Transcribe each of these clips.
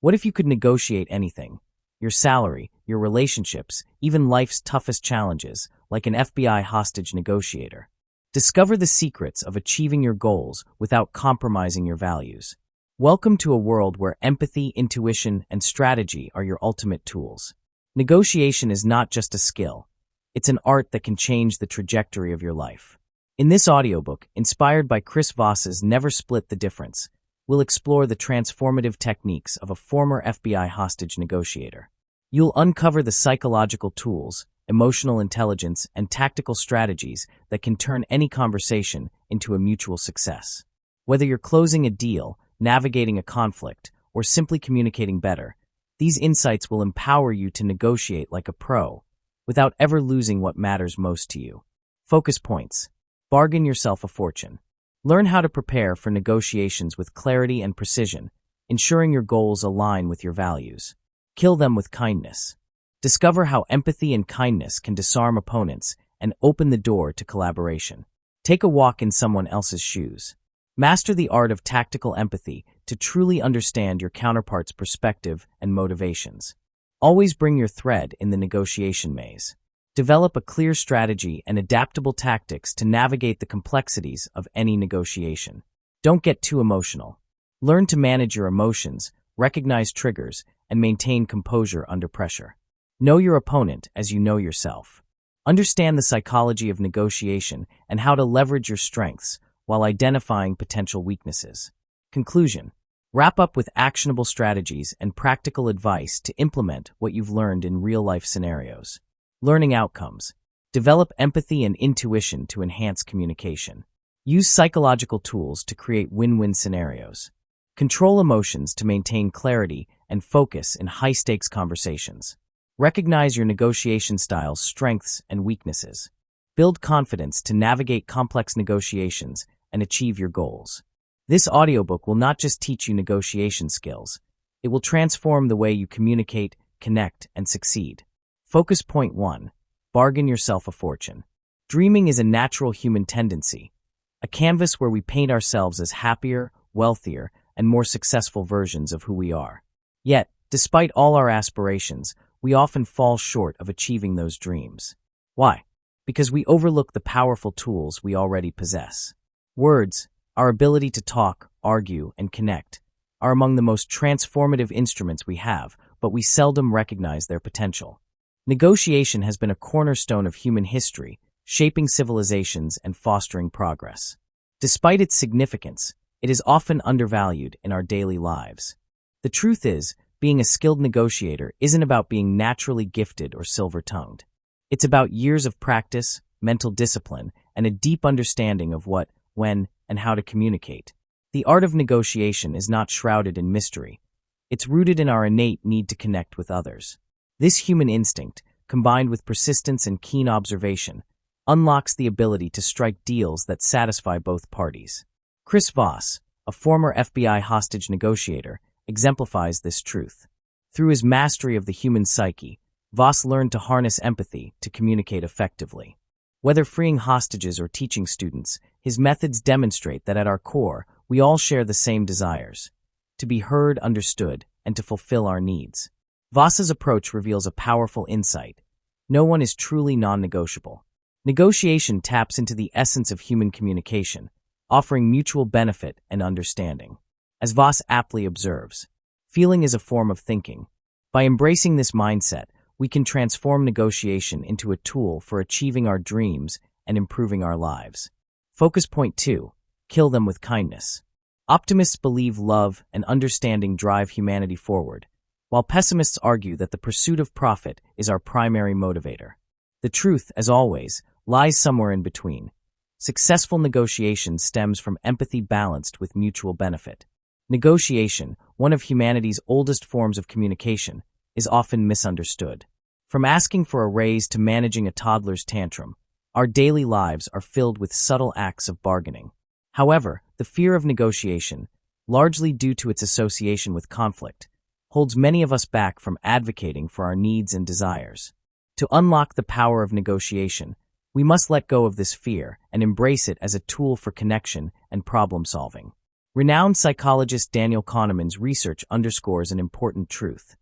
What if you could negotiate anything? Your salary, your relationships, even life's toughest challenges, like an FBI hostage negotiator. Discover the secrets of achieving your goals without compromising your values. Welcome to a world where empathy, intuition, and strategy are your ultimate tools. Negotiation is not just a skill. It's an art that can change the trajectory of your life. In this audiobook, inspired by Chris Voss's Never Split the Difference, we'll explore the transformative techniques of a former FBI hostage negotiator. You'll uncover the psychological tools, emotional intelligence, and tactical strategies that can turn any conversation into a mutual success. Whether you're closing a deal, navigating a conflict, or simply communicating better, these insights will empower you to negotiate like a pro, without ever losing what matters most to you. Focus points. Bargain yourself a fortune. Learn how to prepare for negotiations with clarity and precision, ensuring your goals align with your values. Kill them with kindness. Discover how empathy and kindness can disarm opponents and open the door to collaboration. Take a walk in someone else's shoes. Master the art of tactical empathy to truly understand your counterpart's perspective and motivations. Always bring your thread in the negotiation maze. Develop a clear strategy and adaptable tactics to navigate the complexities of any negotiation. Don't get too emotional. Learn to manage your emotions, recognize triggers, and maintain composure under pressure. Know your opponent as you know yourself. Understand the psychology of negotiation and how to leverage your strengths while identifying potential weaknesses. Conclusion. Wrap up with actionable strategies and practical advice to implement what you've learned in real-life scenarios. Learning outcomes. Develop empathy and intuition to enhance communication. Use psychological tools to create win-win scenarios. Control emotions to maintain clarity and focus in high-stakes conversations. Recognize your negotiation style's strengths and weaknesses. Build confidence to navigate complex negotiations and achieve your goals. This audiobook will not just teach you negotiation skills. It will transform the way you communicate, connect, and succeed. Focus point 1. Bargain yourself a fortune. Dreaming is a natural human tendency, a canvas where we paint ourselves as happier, wealthier, and more successful versions of who we are. Yet, despite all our aspirations, we often fall short of achieving those dreams. Why? Because we overlook the powerful tools we already possess. Words, our ability to talk, argue, and connect, are among the most transformative instruments we have, but we seldom recognize their potential. Negotiation has been a cornerstone of human history, shaping civilizations and fostering progress. Despite its significance, it is often undervalued in our daily lives. The truth is, being a skilled negotiator isn't about being naturally gifted or silver-tongued. It's about years of practice, mental discipline, and a deep understanding of what, when, and how to communicate. The art of negotiation is not shrouded in mystery. It's rooted in our innate need to connect with others. This human instinct, combined with persistence and keen observation, unlocks the ability to strike deals that satisfy both parties. Chris Voss, a former FBI hostage negotiator, exemplifies this truth. Through his mastery of the human psyche, Voss learned to harness empathy to communicate effectively. Whether freeing hostages or teaching students, his methods demonstrate that at our core, we all share the same desires: to be heard, understood, and to fulfill our needs. Voss's approach reveals a powerful insight. No one is truly non-negotiable. Negotiation taps into the essence of human communication, offering mutual benefit and understanding. As Voss aptly observes, feeling is a form of thinking. By embracing this mindset, we can transform negotiation into a tool for achieving our dreams and improving our lives. Focus point 2. Kill them with kindness. Optimists believe love and understanding drive humanity forward, while pessimists argue that the pursuit of profit is our primary motivator. The truth, as always, lies somewhere in between. Successful negotiation stems from empathy balanced with mutual benefit. Negotiation, one of humanity's oldest forms of communication, is often misunderstood. From asking for a raise to managing a toddler's tantrum, our daily lives are filled with subtle acts of bargaining. However, the fear of negotiation, largely due to its association with conflict, holds many of us back from advocating for our needs and desires. To unlock the power of negotiation, we must let go of this fear and embrace it as a tool for connection and problem-solving. Renowned psychologist Daniel Kahneman's research underscores an important truth.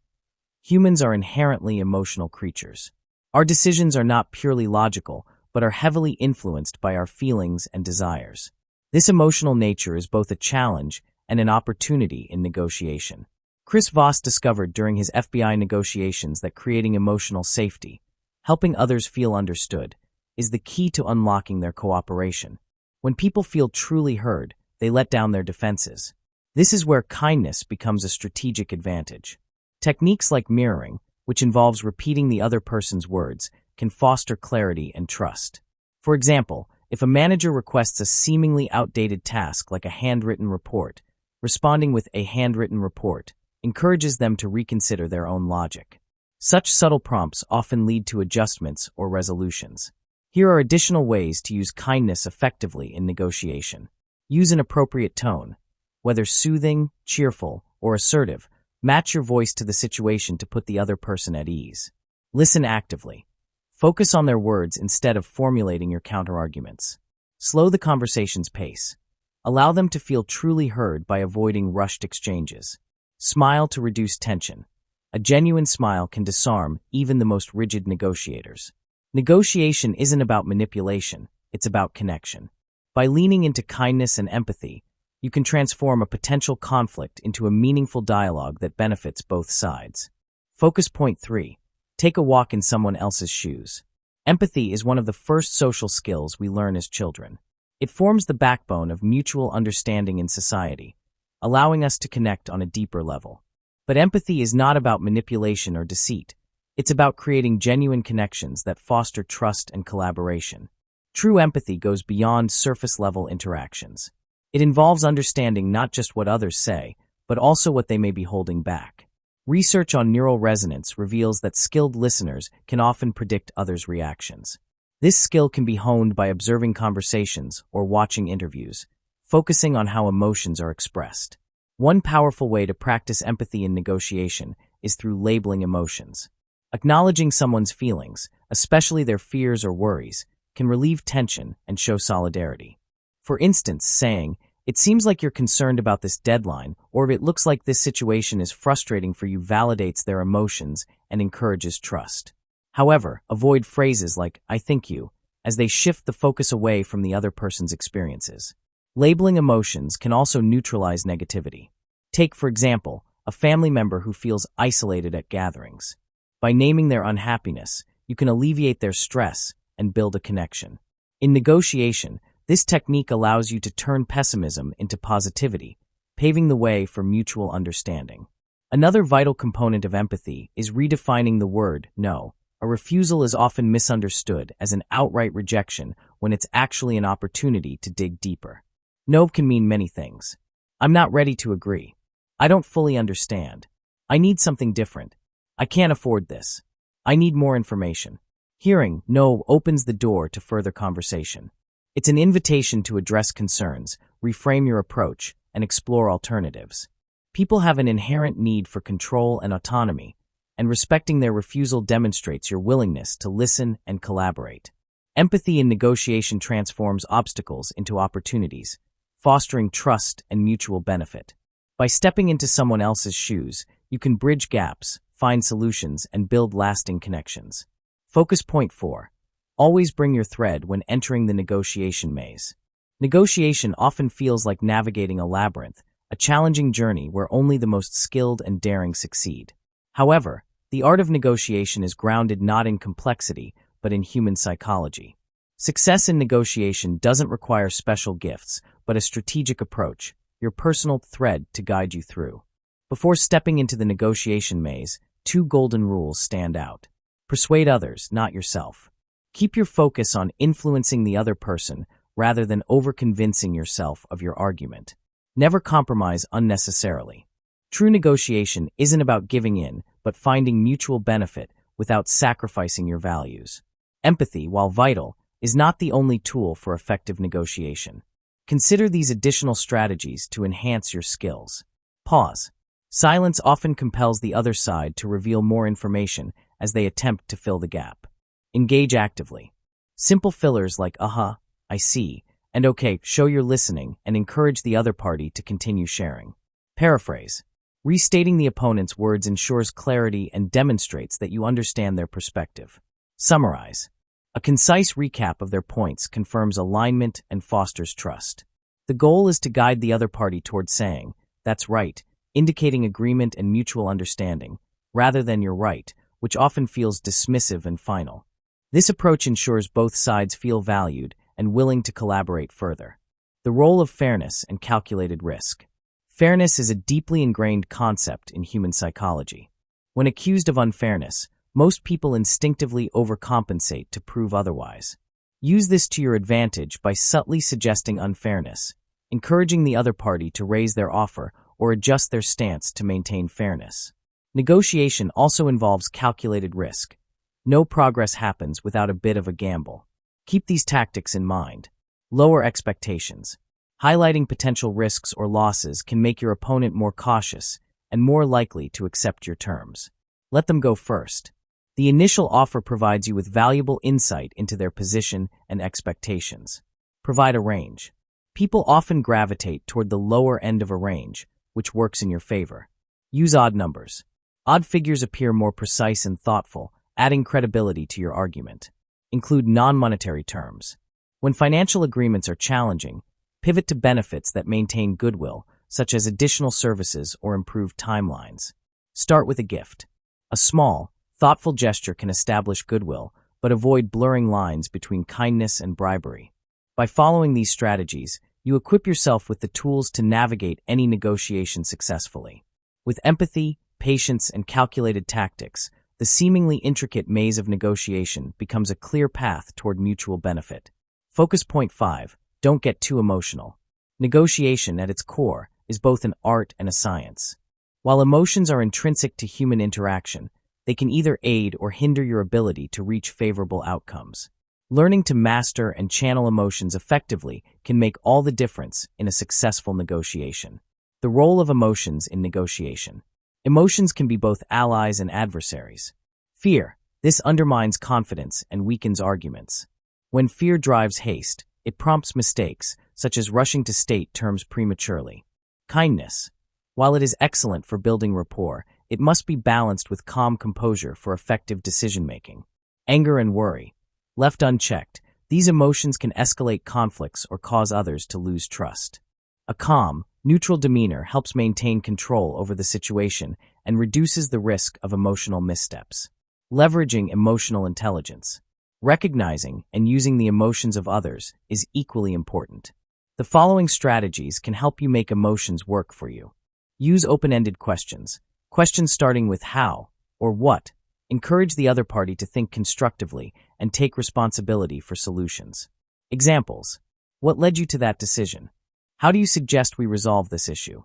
Humans are inherently emotional creatures. Our decisions are not purely logical, but are heavily influenced by our feelings and desires. This emotional nature is both a challenge and an opportunity in negotiation. Chris Voss discovered during his FBI negotiations that creating emotional safety, helping others feel understood, is the key to unlocking their cooperation. When people feel truly heard, they let down their defenses. This is where kindness becomes a strategic advantage. Techniques like mirroring, which involves repeating the other person's words, can foster clarity and trust. For example, if a manager requests a seemingly outdated task like a handwritten report, responding with a handwritten report encourages them to reconsider their own logic. Such subtle prompts often lead to adjustments or resolutions. Here are additional ways to use kindness effectively in negotiation. Use an appropriate tone. Whether soothing, cheerful, or assertive, match your voice to the situation to put the other person at ease. Listen actively. Focus on their words instead of formulating your counterarguments. Slow the conversation's pace. Allow them to feel truly heard by avoiding rushed exchanges. Smile to reduce tension. A genuine smile can disarm even the most rigid negotiators. Negotiation isn't about manipulation, it's about connection. By leaning into kindness and empathy, you can transform a potential conflict into a meaningful dialogue that benefits both sides. Focus point 3. Take a walk in someone else's shoes. Empathy is one of the first social skills we learn as children. It forms the backbone of mutual understanding in society, allowing us to connect on a deeper level. But empathy is not about manipulation or deceit. It's about creating genuine connections that foster trust and collaboration. True empathy goes beyond surface-level interactions. It involves understanding not just what others say, but also what they may be holding back. Research on neural resonance reveals that skilled listeners can often predict others' reactions. This skill can be honed by observing conversations or watching interviews, focusing on how emotions are expressed. One powerful way to practice empathy in negotiation is through labeling emotions. Acknowledging someone's feelings, especially their fears or worries, can relieve tension and show solidarity. For instance, saying, "It seems like you're concerned about this deadline," or "It looks like this situation is frustrating for you," validates their emotions and encourages trust. However, avoid phrases like "I think you," as they shift the focus away from the other person's experiences. Labeling emotions can also neutralize negativity. Take, for example, a family member who feels isolated at gatherings. By naming their unhappiness, you can alleviate their stress and build a connection. In negotiation, this technique allows you to turn pessimism into positivity, paving the way for mutual understanding. Another vital component of empathy is redefining the word no. A refusal is often misunderstood as an outright rejection when it's actually an opportunity to dig deeper. No can mean many things. I'm not ready to agree. I don't fully understand. I need something different. I can't afford this. I need more information. Hearing no opens the door to further conversation. It's an invitation to address concerns, reframe your approach, and explore alternatives. People have an inherent need for control and autonomy, and respecting their refusal demonstrates your willingness to listen and collaborate. Empathy in negotiation transforms obstacles into opportunities, fostering trust and mutual benefit. By stepping into someone else's shoes, you can bridge gaps, find solutions, and build lasting connections. Focus point 4. Always bring your thread when entering the negotiation maze. Negotiation often feels like navigating a labyrinth, a challenging journey where only the most skilled and daring succeed. However, the art of negotiation is grounded not in complexity, but in human psychology. Success in negotiation doesn't require special gifts, but a strategic approach, your personal thread to guide you through. Before stepping into the negotiation maze, 2 golden rules stand out. Persuade others, not yourself. Keep your focus on influencing the other person rather than over-convincing yourself of your argument. Never compromise unnecessarily. True negotiation isn't about giving in, but finding mutual benefit without sacrificing your values. Empathy, while vital, is not the only tool for effective negotiation. Consider these additional strategies to enhance your skills. Pause. Silence often compels the other side to reveal more information as they attempt to fill the gap. Engage actively. Simple fillers like "I see," And okay, show you're listening and encourage the other party to continue sharing. Paraphrase. Restating the opponent's words ensures clarity and demonstrates that you understand their perspective. Summarize. A concise recap of their points confirms alignment and fosters trust. The goal is to guide the other party toward saying, "That's right," indicating agreement and mutual understanding, rather than "you're right," which often feels dismissive and final. This approach ensures both sides feel valued and willing to collaborate further. The role of fairness and calculated risk. Fairness is a deeply ingrained concept in human psychology. When accused of unfairness, most people instinctively overcompensate to prove otherwise. Use this to your advantage by subtly suggesting unfairness, encouraging the other party to raise their offer or adjust their stance to maintain fairness. Negotiation also involves calculated risk. No progress happens without a bit of a gamble. Keep these tactics in mind. Lower expectations. Highlighting potential risks or losses can make your opponent more cautious and more likely to accept your terms. Let them go first. The initial offer provides you with valuable insight into their position and expectations. Provide a range. People often gravitate toward the lower end of a range, which works in your favor. Use odd numbers. Odd figures appear more precise and thoughtful, adding credibility to your argument. Include non-monetary terms. When financial agreements are challenging, pivot to benefits that maintain goodwill, such as additional services or improved timelines. Start with a gift. A small, thoughtful gesture can establish goodwill, but avoid blurring lines between kindness and bribery. By following these strategies, you equip yourself with the tools to navigate any negotiation successfully. With empathy, patience, and calculated tactics, the seemingly intricate maze of negotiation becomes a clear path toward mutual benefit. Focus point 5. Don't get too emotional. Negotiation, at its core, is both an art and a science. While emotions are intrinsic to human interaction, they can either aid or hinder your ability to reach favorable outcomes. Learning to master and channel emotions effectively can make all the difference in a successful negotiation. The role of emotions in negotiation. Emotions can be both allies and adversaries. Fear. This undermines confidence and weakens arguments. When fear drives haste, it prompts mistakes, such as rushing to state terms prematurely. Kindness. While it is excellent for building rapport, it must be balanced with calm composure for effective decision-making. Anger and worry. Left unchecked, these emotions can escalate conflicts or cause others to lose trust. A calm, neutral demeanor helps maintain control over the situation and reduces the risk of emotional missteps. Leveraging emotional intelligence. Recognizing and using the emotions of others is equally important. The following strategies can help you make emotions work for you. Use open-ended questions. Questions starting with how or what encourage the other party to think constructively and take responsibility for solutions. Examples. What led you to that decision? How do you suggest we resolve this issue?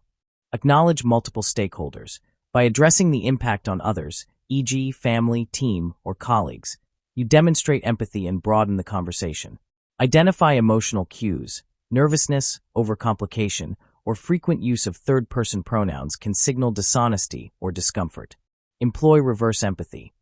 Acknowledge multiple stakeholders. By addressing the impact on others, e.g., family, team, or colleagues, you demonstrate empathy and broaden the conversation. Identify emotional cues. Nervousness, overcomplication, or frequent use of third-person pronouns can signal dishonesty or discomfort. Employ reverse empathy.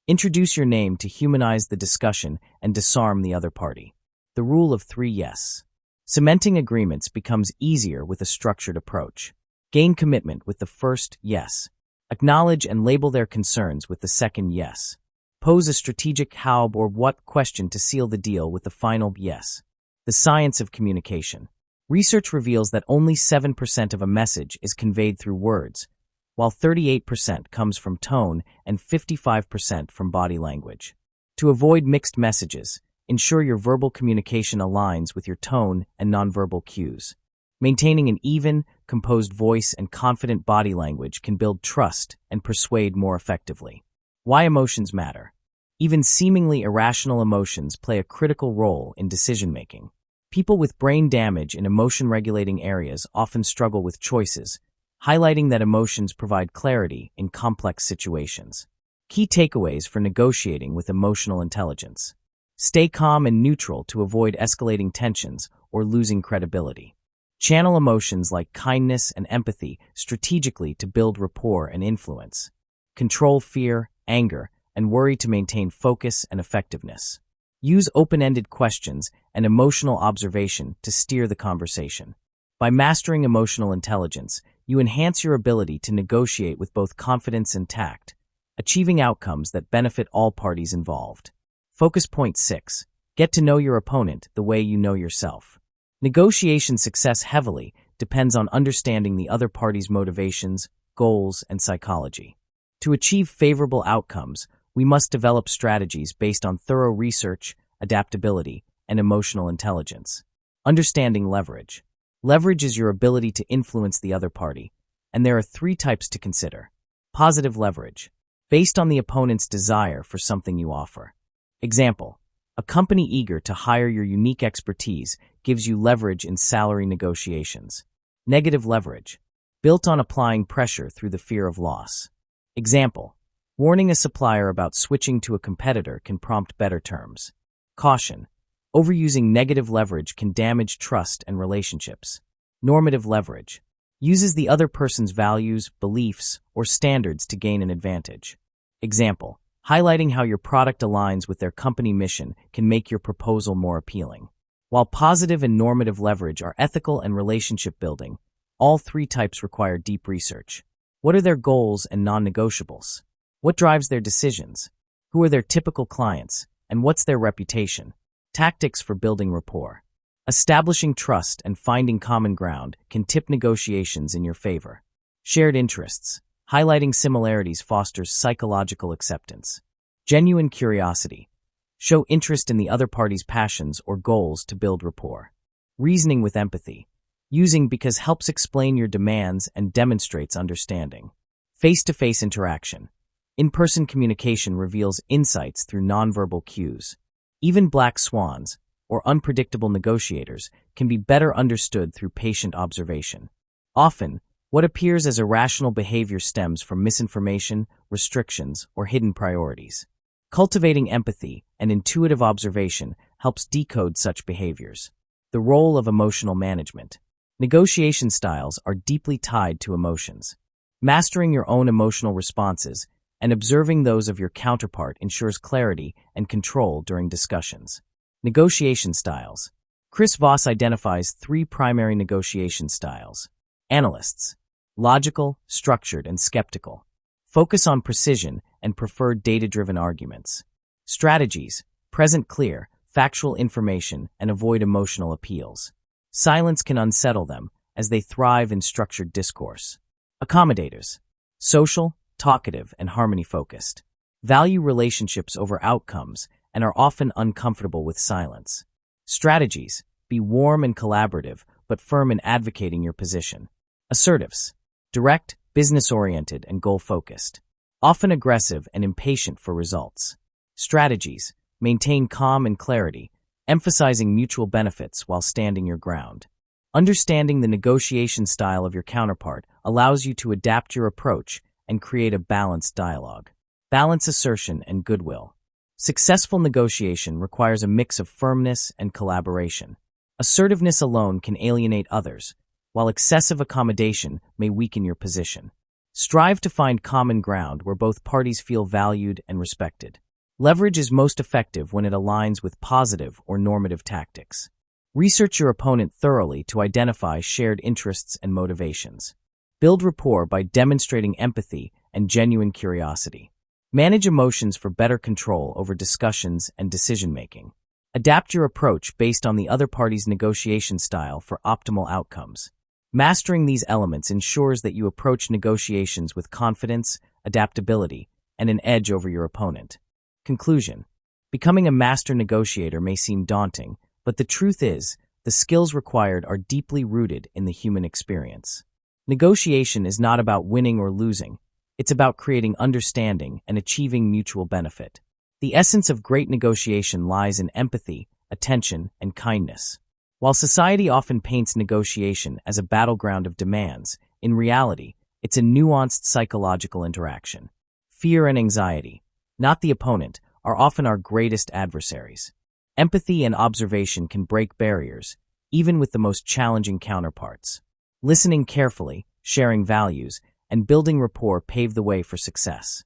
Introduce your name to humanize the discussion and disarm the other party. The rule of 3 yes. Cementing agreements becomes easier with a structured approach. Gain commitment with the first yes. Acknowledge and label their concerns with the second yes. Pose a strategic how or what question to seal the deal with the final yes. The science of communication. Research reveals that only 7% of a message is conveyed through words, while 38% comes from tone and 55% from body language. To avoid mixed messages, ensure your verbal communication aligns with your tone and nonverbal cues. Maintaining an even, composed voice and confident body language can build trust and persuade more effectively. Why emotions matter. Even seemingly irrational emotions play a critical role in decision-making. People with brain damage in emotion-regulating areas often struggle with choices, highlighting that emotions provide clarity in complex situations. Key takeaways for negotiating with emotional intelligence. Stay calm and neutral to avoid escalating tensions or losing credibility. Channel emotions like kindness and empathy strategically to build rapport and influence. Control fear, anger, and worry to maintain focus and effectiveness. Use open-ended questions and emotional observation to steer the conversation. By mastering emotional intelligence, you enhance your ability to negotiate with both confidence and tact, achieving outcomes that benefit all parties involved. Focus point 6. Get to know your opponent the way you know yourself. Negotiation success heavily depends on understanding the other party's motivations, goals, and psychology. To achieve favorable outcomes, we must develop strategies based on thorough research, adaptability, and emotional intelligence. Understanding leverage. Leverage is your ability to influence the other party, and there are 3 types to consider. Positive leverage, based on the opponent's desire for something you offer. Example, a company eager to hire your unique expertise gives you leverage in salary negotiations. Negative leverage, built on applying pressure through the fear of loss. Example, warning a supplier about switching to a competitor can prompt better terms. Caution, overusing negative leverage can damage trust and relationships. Normative leverage, uses the other person's values, beliefs, or standards to gain an advantage. Example, highlighting how your product aligns with their company mission can make your proposal more appealing. While positive and normative leverage are ethical and relationship building, all 3 types require deep research. What are their goals and non-negotiables? What drives their decisions? Who are their typical clients? And what's their reputation? Tactics for building rapport. Establishing trust and finding common ground can tip negotiations in your favor. Shared interests. Highlighting similarities fosters psychological acceptance. Genuine curiosity. Show interest in the other party's passions or goals to build rapport. Reasoning with empathy. Using because helps explain your demands and demonstrates understanding. Face-to-face interaction. In-person communication reveals insights through nonverbal cues. Even black swans, or unpredictable negotiators, can be better understood through patient observation. Often, what appears as irrational behavior stems from misinformation, restrictions, or hidden priorities. Cultivating empathy and intuitive observation helps decode such behaviors. The role of emotional management. Negotiation styles are deeply tied to emotions. Mastering your own emotional responses and observing those of your counterpart ensures clarity and control during discussions. Negotiation styles. Chris Voss identifies 3 primary negotiation styles. Analysts. Logical, structured, and skeptical. Focus on precision and prefer data-driven arguments. Strategies. Present clear, factual information, and avoid emotional appeals. Silence can unsettle them, as they thrive in structured discourse. Accommodators. Social, talkative, and harmony-focused. Value relationships over outcomes and are often uncomfortable with silence. Strategies. Be warm and collaborative, but firm in advocating your position. Assertives. Direct, business-oriented, and goal-focused. Often aggressive and impatient for results. Strategies. Maintain calm and clarity, emphasizing mutual benefits while standing your ground. Understanding the negotiation style of your counterpart allows you to adapt your approach and create a balanced dialogue. Balance assertion and goodwill. Successful negotiation requires a mix of firmness and collaboration. Assertiveness alone can alienate others, while excessive accommodation may weaken your position. Strive to find common ground where both parties feel valued and respected. Leverage is most effective when it aligns with positive or normative tactics. Research your opponent thoroughly to identify shared interests and motivations. Build rapport by demonstrating empathy and genuine curiosity. Manage emotions for better control over discussions and decision-making. Adapt your approach based on the other party's negotiation style for optimal outcomes. Mastering these elements ensures that you approach negotiations with confidence, adaptability, and an edge over your opponent. Conclusion. Becoming a master negotiator may seem daunting, but the truth is, the skills required are deeply rooted in the human experience. Negotiation is not about winning or losing. It's about creating understanding and achieving mutual benefit. The essence of great negotiation lies in empathy, attention, and kindness. While society often paints negotiation as a battleground of demands, in reality, it's a nuanced psychological interaction. Fear and anxiety, not the opponent, are often our greatest adversaries. Empathy and observation can break barriers, even with the most challenging counterparts. Listening carefully, sharing values, and building rapport pave the way for success.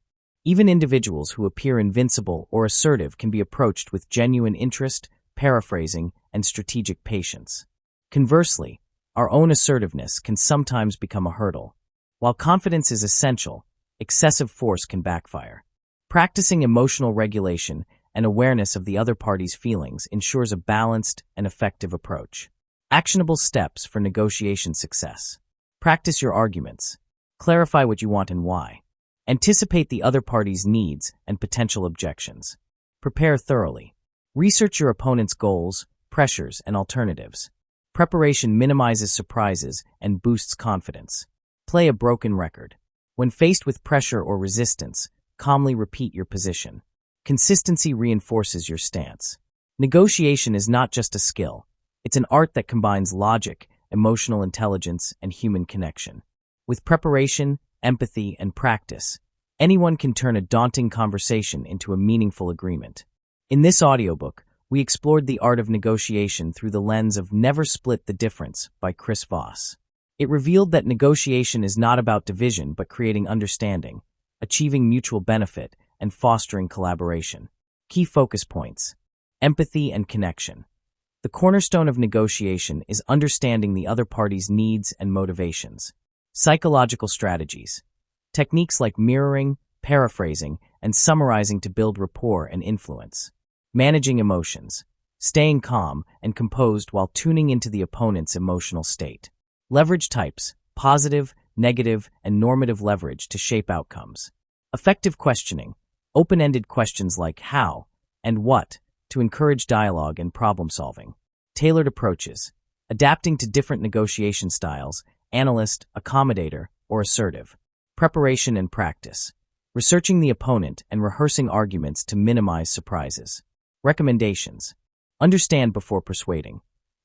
Even individuals who appear invincible or assertive can be approached with genuine interest, paraphrasing, and strategic patience. Conversely, our own assertiveness can sometimes become a hurdle. While confidence is essential, excessive force can backfire. Practicing emotional regulation and awareness of the other party's feelings ensures a balanced and effective approach. Actionable steps for negotiation success. Practice your arguments. Clarify what you want and why. Anticipate the other party's needs and potential objections. Prepare thoroughly. Research your opponent's goals, pressures, and alternatives. Preparation minimizes surprises and boosts confidence. Play a broken record. When faced with pressure or resistance, calmly repeat your position. Consistency reinforces your stance. Negotiation is not just a skill. It's an art that combines logic, emotional intelligence, and human connection. With preparation, empathy, and practice, anyone can turn a daunting conversation into a meaningful agreement. In this audiobook, we explored the art of negotiation through the lens of Never Split the Difference by Chris Voss. It revealed that negotiation is not about division but creating understanding, achieving mutual benefit, and fostering collaboration. Key focus points: empathy and connection. The cornerstone of negotiation is understanding the other party's needs and motivations. Psychological strategies. Techniques like mirroring, paraphrasing, and summarizing to build rapport and influence. Managing emotions. Staying calm and composed while tuning into the opponent's emotional state. Leverage types: positive, negative, and normative leverage to shape outcomes. Effective questioning. Open-ended questions like how and what to encourage dialogue and problem-solving. Tailored approaches. Adapting to different negotiation styles: analyst, accommodator, or assertive. Preparation and practice. Researching the opponent and rehearsing arguments to minimize surprises. Recommendations. Understand before persuading.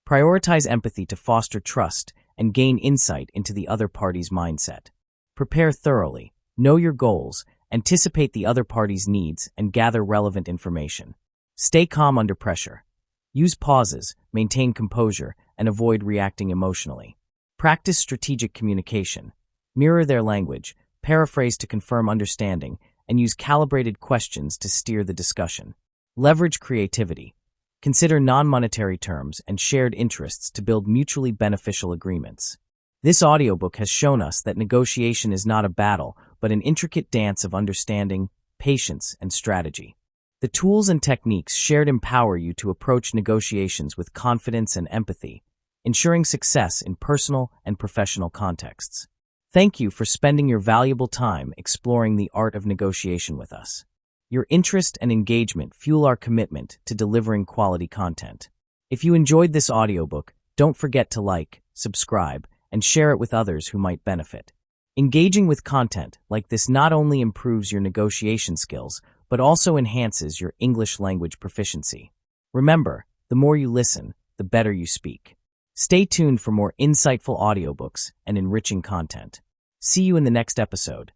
Prioritize empathy to foster trust and gain insight into the other party's mindset. Prepare thoroughly. Know your goals, anticipate the other party's needs, and gather relevant information. Stay calm under pressure. Use pauses, maintain composure, and avoid reacting emotionally. Practice strategic communication. Mirror their language, paraphrase to confirm understanding, and use calibrated questions to steer the discussion. Leverage creativity. Consider non-monetary terms and shared interests to build mutually beneficial agreements. This audiobook has shown us that negotiation is not a battle, but an intricate dance of understanding, patience, and strategy. The tools and techniques shared empower you to approach negotiations with confidence and empathy, ensuring success in personal and professional contexts. Thank you for spending your valuable time exploring the art of negotiation with us. Your interest and engagement fuel our commitment to delivering quality content. If you enjoyed this audiobook, don't forget to like, subscribe, and share it with others who might benefit. Engaging with content like this not only improves your negotiation skills, but also enhances your English language proficiency. Remember, the more you listen, the better you speak. Stay tuned for more insightful audiobooks and enriching content. See you in the next episode.